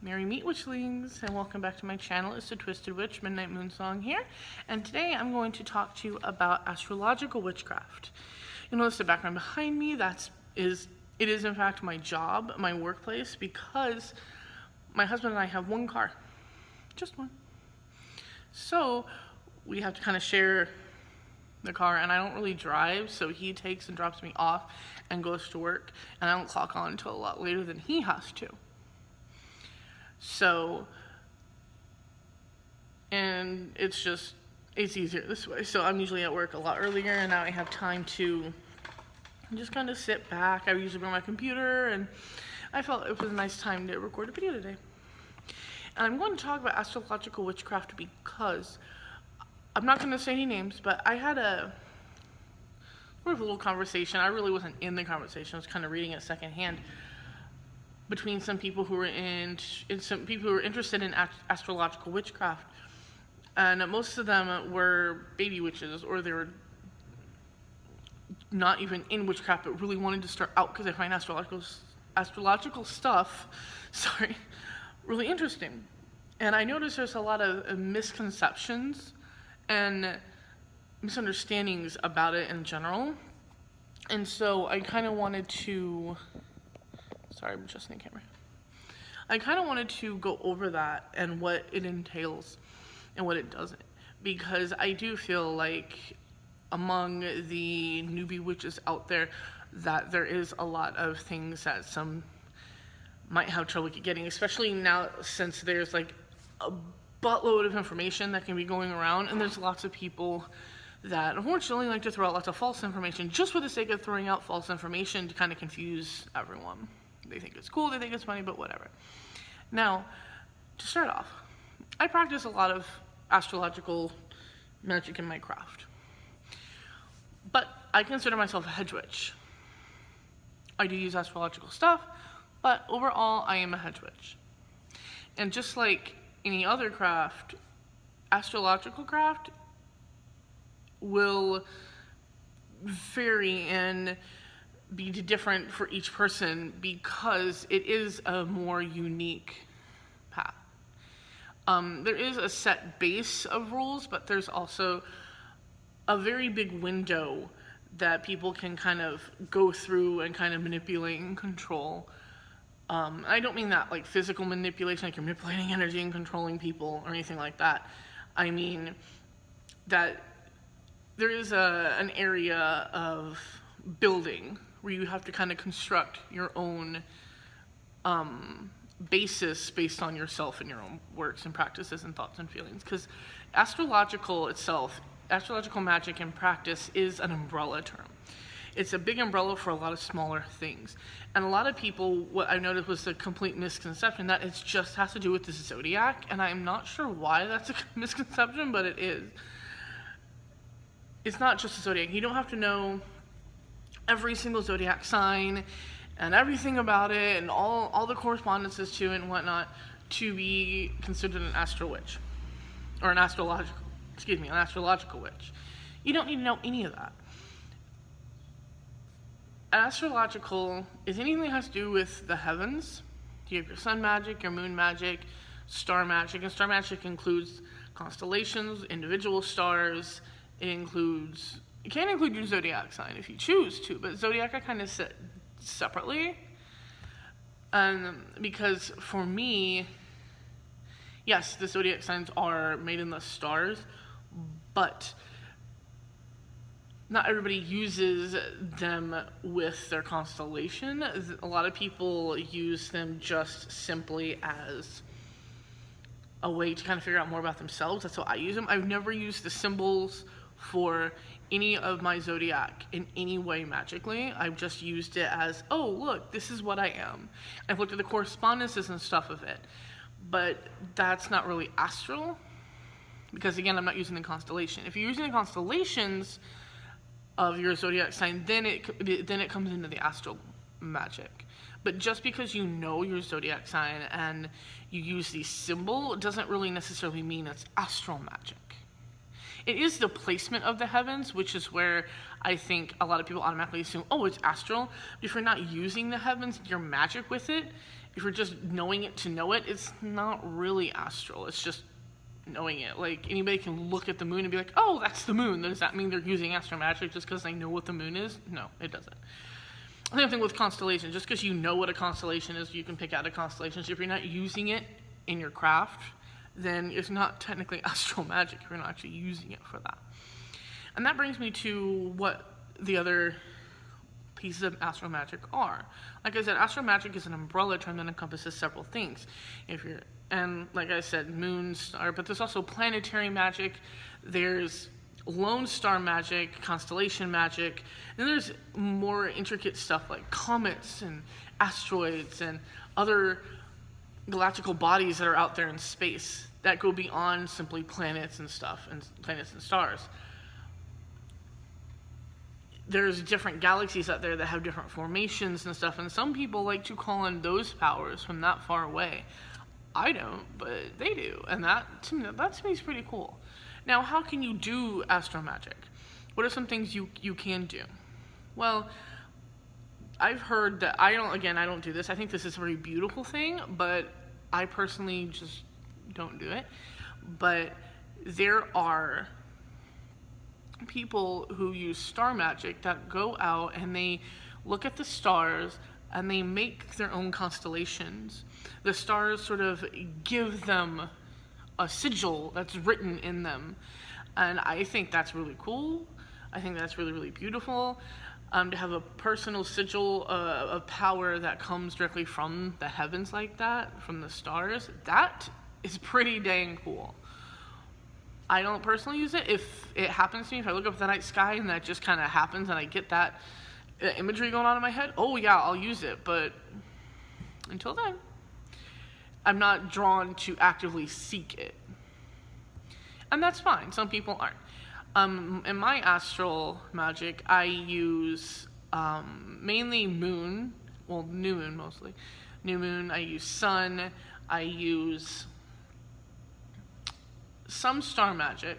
Merry meet witchlings, and welcome back to my channel. It's the Twisted Witch Midnight Moon Song here, and today I'm going to talk to you about astrological witchcraft. You'll notice the background behind me. It is in fact my job, my workplace, because my husband and I have one car, just one. So we have to kind of share the car, and I don't really drive, so he takes and drops me off and goes to work, and I don't clock on until a lot later than he has to. So, and it's easier this way. So I'm usually at work a lot earlier, and now I have time to just kind of sit back. I usually bring my computer, and I felt it was a nice time to record a video today. And I'm going to talk about astrological witchcraft because I'm not going to say any names, but I had a little conversation. I really wasn't in the conversation. I was kind of reading it secondhand, between some people who were interested in astrological witchcraft, and most of them were baby witches, or they were not even in witchcraft but really wanted to start out because they find astrological stuff really interesting. And I noticed there's a lot of misconceptions and misunderstandings about it in general, and so I kind of wanted to I'm adjusting the camera. I kind of wanted to go over that and what it entails and what it doesn't, because I do feel like among the newbie witches out there that there is a lot of things that some might have trouble getting, especially now since there's like a buttload of information that can be going around, and there's lots of people that unfortunately like to throw out lots of false information just for the sake of throwing out false information to kind of confuse everyone. They think it's cool, they think it's funny, but whatever. Now, to start off, I practice a lot of astrological magic in my craft, but I consider myself a hedge witch. I do use astrological stuff, but overall, I am a hedge witch. And just like any other craft, astrological craft will vary and be different for each person because it is a more unique path. There is a set base of rules, but there's also a very big window that people can kind of go through and kind of manipulate and control. I don't mean that like physical manipulation, like you're manipulating energy and controlling people or anything like that. I mean that there is an area of building where you have to kind of construct your own basis based on yourself and your own works and practices and thoughts and feelings. Because astrological magic and practice is an umbrella term. It's a big umbrella for a lot of smaller things. And a lot of people, what I noticed was a complete misconception that it just has to do with the zodiac, and I'm not sure why that's a misconception, but it is. It's not just the zodiac. You don't have to know every single zodiac sign and everything about it and all the correspondences to it and whatnot to be considered an astro witch or an astrological witch. You don't need to know any of that. Astrological is anything that has to do with the heavens. You have your sun magic, your moon magic, star magic, and star magic includes constellations, individual stars. It can include your zodiac sign if you choose to, but zodiac I kind of set separately. Because for me, yes, the zodiac signs are made in the stars, but not everybody uses them with their constellation. A lot of people use them just simply as a way to kind of figure out more about themselves. That's how I use them. I've never used the symbols for any of my zodiac in any way magically. I've just used it as, oh look, this is what I am. I've looked at the correspondences and stuff of it, but that's not really astral, because again, I'm not using the constellation. If you're using the constellations of your zodiac sign, then it comes into the astral magic. But just because you know your zodiac sign and you use the symbol doesn't really necessarily mean it's astral magic. It is the placement of the heavens, which is where I think a lot of people automatically assume, oh, it's astral. But if you're not using the heavens, your magic with it, if you're just knowing it to know it, it's not really astral. It's just knowing it. Like, anybody can look at the moon and be like, oh, that's the moon. Does that mean they're using astro magic just because they know what the moon is? No, it doesn't. Same thing with constellations. Just because you know what a constellation is, you can pick out a constellation. So if you're not using it in your craft, then it's not technically astral magic. You're not actually using it for that. And that brings me to what the other pieces of astro magic are. Like I said, astro magic is an umbrella term that encompasses several things. And like I said, moon, star, but there's also planetary magic, there's lone star magic, constellation magic, and there's more intricate stuff like comets and asteroids and other galactical bodies that are out there in space that go beyond simply planets and stuff, and planets and stars. There's different galaxies out there that have different formations and stuff, and some people like to call on those powers from that far away. I don't, but they do, and that to me is pretty cool. Now, how can you do astro magic? What are some things you can do? Well, I've heard that, I don't do this. I think this is a very beautiful thing, but I personally just don't do it. But there are people who use star magic that go out and they look at the stars and they make their own constellations. The stars sort of give them a sigil that's written in them. And I think that's really cool. I think that's really, really beautiful. To have a personal sigil of power that comes directly from the heavens like that, from the stars, that is pretty dang cool. I don't personally use it. If it happens to me, if I look up at the night sky and that just kind of happens and I get that imagery going on in my head, oh yeah, I'll use it. But until then, I'm not drawn to actively seek it. And that's fine. Some people aren't. In my astral magic, I use mainly moon, well, new moon mostly. New moon, I use sun, I use some star magic,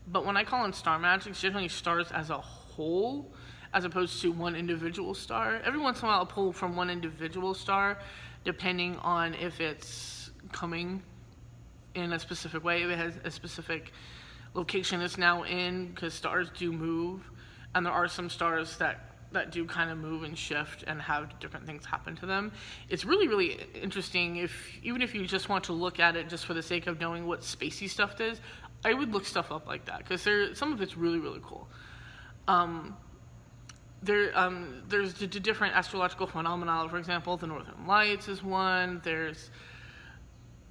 but when I call in star magic, it's generally stars as a whole, as opposed to one individual star. Every once in a while, I'll pull from one individual star, depending on if it's coming in a specific way, if it has a specific location it's now in, because stars do move, and there are some stars that do kind of move and shift and have different things happen to them. It's really, really interesting. Even if you just want to look at it just for the sake of knowing what spacey stuff is, I would look stuff up like that, because some of it's really, really cool. There's the different astrological phenomena. For example, the Northern Lights is one. There's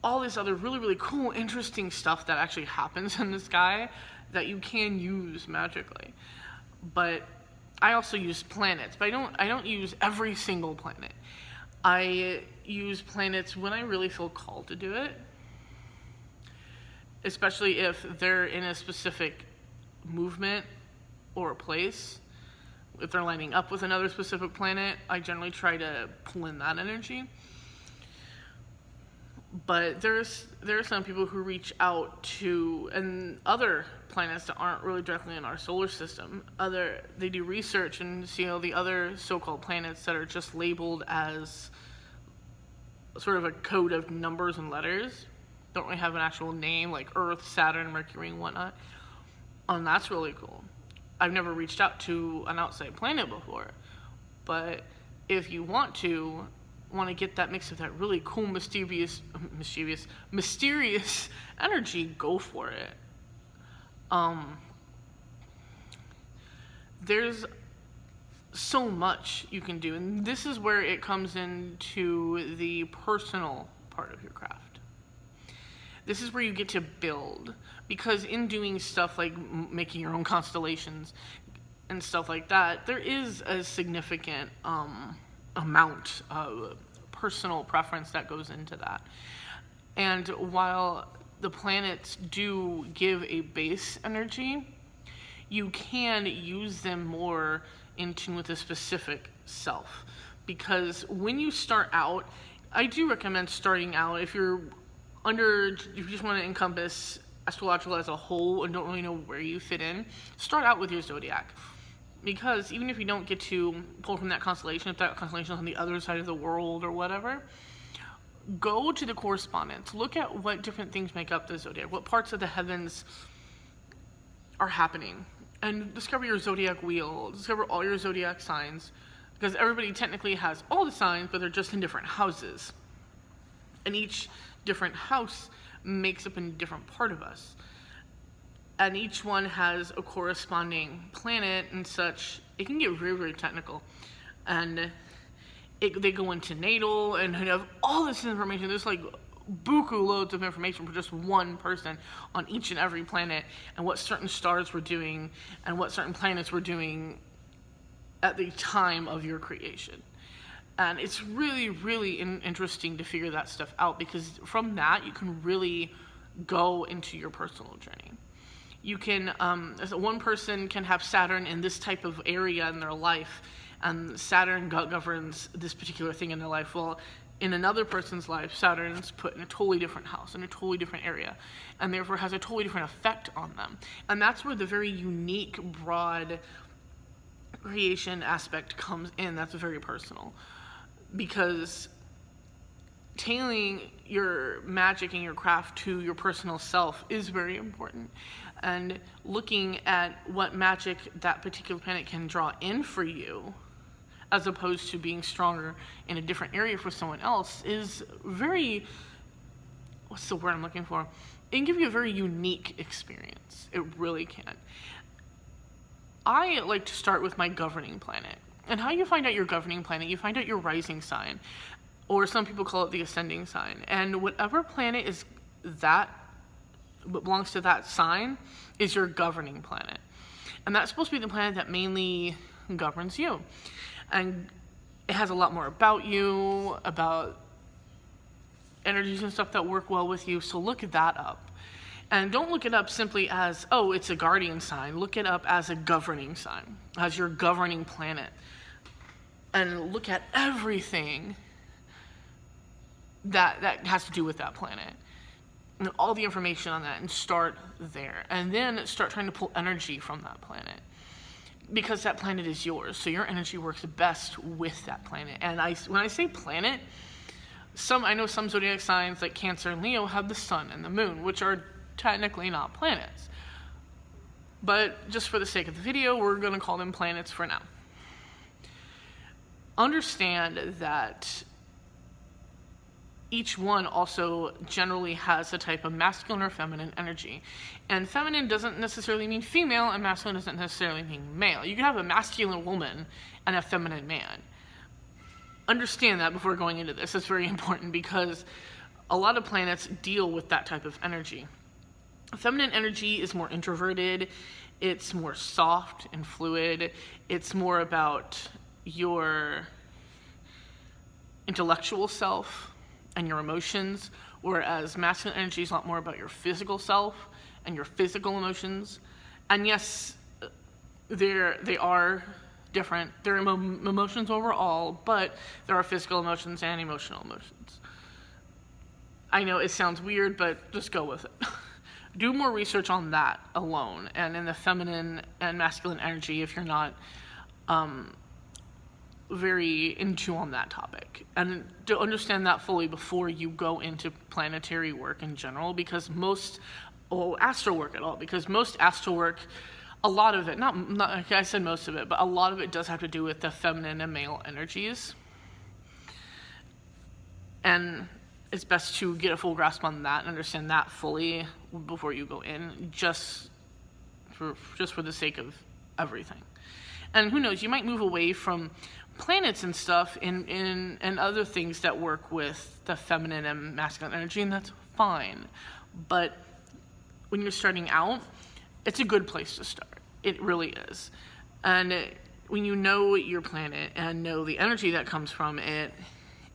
all this other really, really cool, interesting stuff that actually happens in the sky that you can use magically. But I also use planets, but I don't use every single planet. I use planets when I really feel called to do it, especially if they're in a specific movement or a place. If they're lining up with another specific planet, I generally try to pull in that energy. But there are some people who reach out to other planets that aren't really directly in our solar system. They do research and see all the other so-called planets that are just labeled as sort of a code of numbers and letters. Don't really have an actual name, like Earth, Saturn, Mercury, and whatnot. And that's really cool. I've never reached out to an outside planet before. But if you want to get that mix of that really cool, mysterious energy, go for it. There's so much you can do, and this is where it comes into the personal part of your craft. This is where you get to build, because in doing stuff like making your own constellations and stuff like that, there is a significant amount of personal preference that goes into that. And while the planets do give a base energy, you can use them more in tune with a specific self. Because when you start out, I do recommend starting out, if you just want to encompass astrological as a whole and don't really know where you fit in, start out with your zodiac. Because even if you don't get to pull from that constellation, if that constellation is on the other side of the world or whatever, go to the correspondence, look at what different things make up the zodiac, what parts of the heavens are happening, and discover your zodiac wheel, discover all your zodiac signs, because everybody technically has all the signs, but they're just in different houses. And each different house makes up a different part of us. And each one has a corresponding planet and such. It can get very, very technical. And they go into natal and have all this information. There's like buku loads of information for just one person on each and every planet, and what certain stars were doing and what certain planets were doing at the time of your creation. And it's really, really interesting to figure that stuff out, because from that you can really go into your personal journey. You can, as one person can have Saturn in this type of area in their life, and Saturn governs this particular thing in their life. Well, in another person's life, Saturn's put in a totally different house, in a totally different area, and therefore has a totally different effect on them. And that's where the very unique, broad creation aspect comes in. That's very personal, because tailoring your magic and your craft to your personal self is very important, and looking at what magic that particular planet can draw in for you, as opposed to being stronger in a different area for someone else, is very, what's the word I'm looking for? It can give you a very unique experience. It really can. I like to start with my governing planet. And how you find out your governing planet, you find out your rising sign, or some people call it the ascending sign. And whatever planet is that, belongs to that sign, is your governing planet. And that's supposed to be the planet that mainly governs you. And it has a lot more about you, about energies and stuff that work well with you. So look that up. And don't look it up simply as, oh, it's a guardian sign. Look it up as a governing sign, as your governing planet. And look at everything that has to do with that planet, and all the information on that, and start there. And then start trying to pull energy from that planet, because that planet is yours. So your energy works best with that planet. And when I say planet, I know some zodiac signs like Cancer and Leo have the sun and the moon, which are technically not planets. But just for the sake of the video, we're going to call them planets for now. Understand that each one also generally has a type of masculine or feminine energy. And feminine doesn't necessarily mean female, and masculine doesn't necessarily mean male. You can have a masculine woman and a feminine man. Understand that before going into this. It's very important, because a lot of planets deal with that type of energy. Feminine energy is more introverted, it's more soft and fluid, it's more about your intellectual self and your emotions, whereas masculine energy is a lot more about your physical self and your physical emotions. And yes, they are different. They're emotions overall, but there are physical emotions and emotional emotions. I know it sounds weird, but just go with it. Do more research on that alone, and in the feminine and masculine energy if you're not very into on that topic. And to understand that fully before you go into planetary work in general, because astro work at all, because most astro work, a lot of it, not like I said most of it, but a lot of it does have to do with the feminine and male energies. And it's best to get a full grasp on that and understand that fully before you go in, just for the sake of everything. And who knows, you might move away from planets and stuff and other things that work with the feminine and masculine energy, and that's fine. But when you're starting out, it's a good place to start. It really is. And when you know your planet and know the energy that comes from it,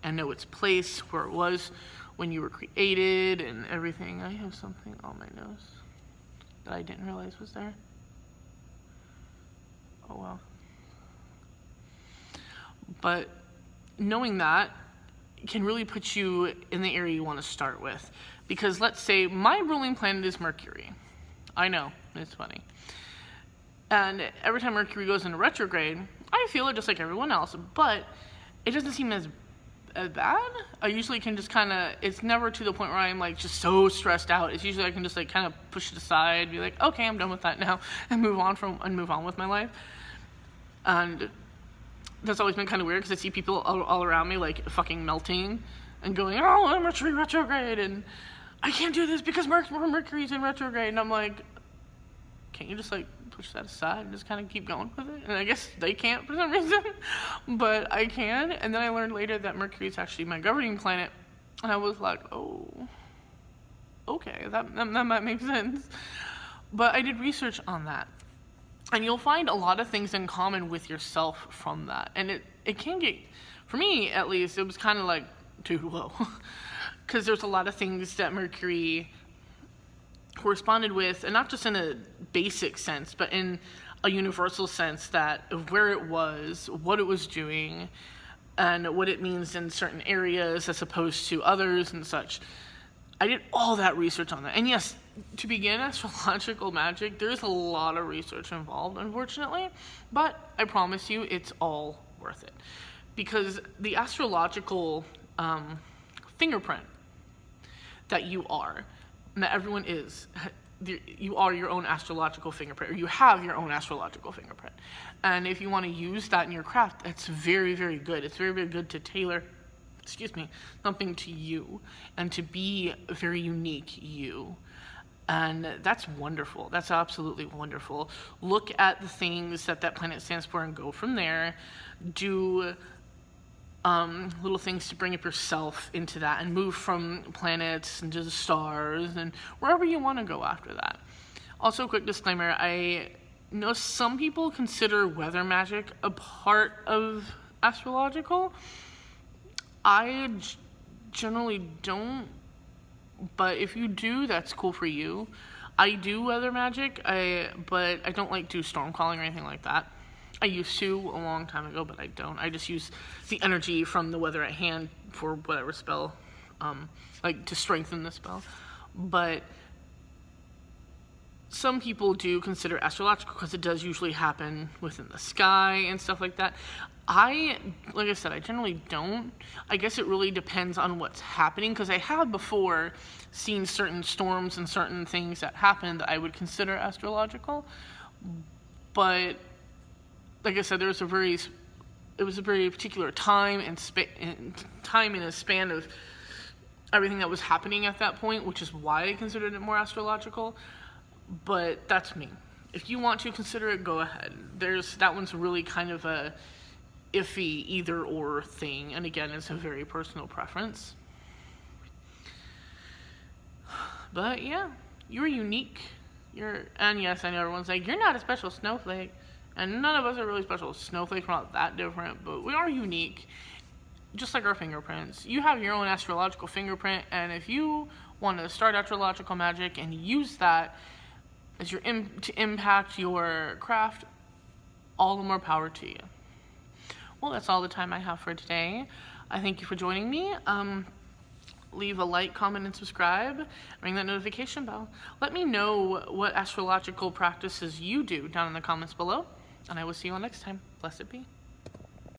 and know its place, where it was when you were created and everything. I have something on my nose that I didn't realize was there. Oh well. But knowing that can really put you in the area you want to start with. Because let's say my ruling planet is Mercury. I know, it's funny. And every time Mercury goes into retrograde, I feel it just like everyone else, but it doesn't seem as as bad. I usually can just kind of, it's never to the point where I'm like just so stressed out. It's usually I can just like kind of push it aside, be like, okay, I'm done with that now, and move on with my life. And that's always been kind of weird because I see people all around me like fucking melting and going, oh, Mercury retrograde, and I can't do this because Mercury's in retrograde. And I'm like, can't you just like push that aside and just kind of keep going with it? And I guess they can't for some reason, but I can. And then I learned later that Mercury is actually my governing planet, and I was like, oh, okay, that might make sense. But I did research on that, and you'll find a lot of things in common with yourself from that. And it can get, for me at least, it was kind of like too low, because there's a lot of things that Mercury corresponded with, and not just in a basic sense, but in a universal sense, that of where it was, what it was doing, and what it means in certain areas as opposed to others and such. I did all that research on that. And yes, to begin astrological magic, there's a lot of research involved, unfortunately, but I promise you it's all worth it. Because the astrological fingerprint that you are, and that everyone is, you are your own astrological fingerprint, or you have your own astrological fingerprint. And if you want to use that in your craft, that's very, very good. It's very, very good to tailor, something to you, and to be a very unique you. And that's wonderful. That's absolutely wonderful. Look at the things that planet stands for and go from there. Do little things to bring up yourself into that, and move from planets into the stars and wherever you want to go after that. Also, quick disclaimer, I know some people consider weather magic a part of astrological. I generally don't, but if you do, that's cool for you. I do weather magic, but I don't like do storm calling or anything like that. I used to a long time ago, but I don't. I just use the energy from the weather at hand for whatever spell, like to strengthen the spell. But some people do consider astrological because it does usually happen within the sky and stuff like that. Like I said, I generally don't. I guess it really depends on what's happening, because I have before seen certain storms and certain things that happen that I would consider astrological. But like I said, it was a very particular time and in a span of everything that was happening at that point, which is why I considered it more astrological. But that's me. If you want to consider it, go ahead. That one's really kind of a iffy either or thing, and again, it's a very personal preference. But yeah, you're unique. And yes, I know everyone's like, you're not a special snowflake. And none of us are really special snowflakes. We're not that different, but we are unique, just like our fingerprints. You have your own astrological fingerprint, and if you want to start astrological magic and use that as to impact your craft, all the more power to you. Well, that's all the time I have for today. I thank you for joining me. Leave a like, comment, and subscribe. Ring that notification bell. Let me know what astrological practices you do down in the comments below. And I will see you all next time. Blessed be.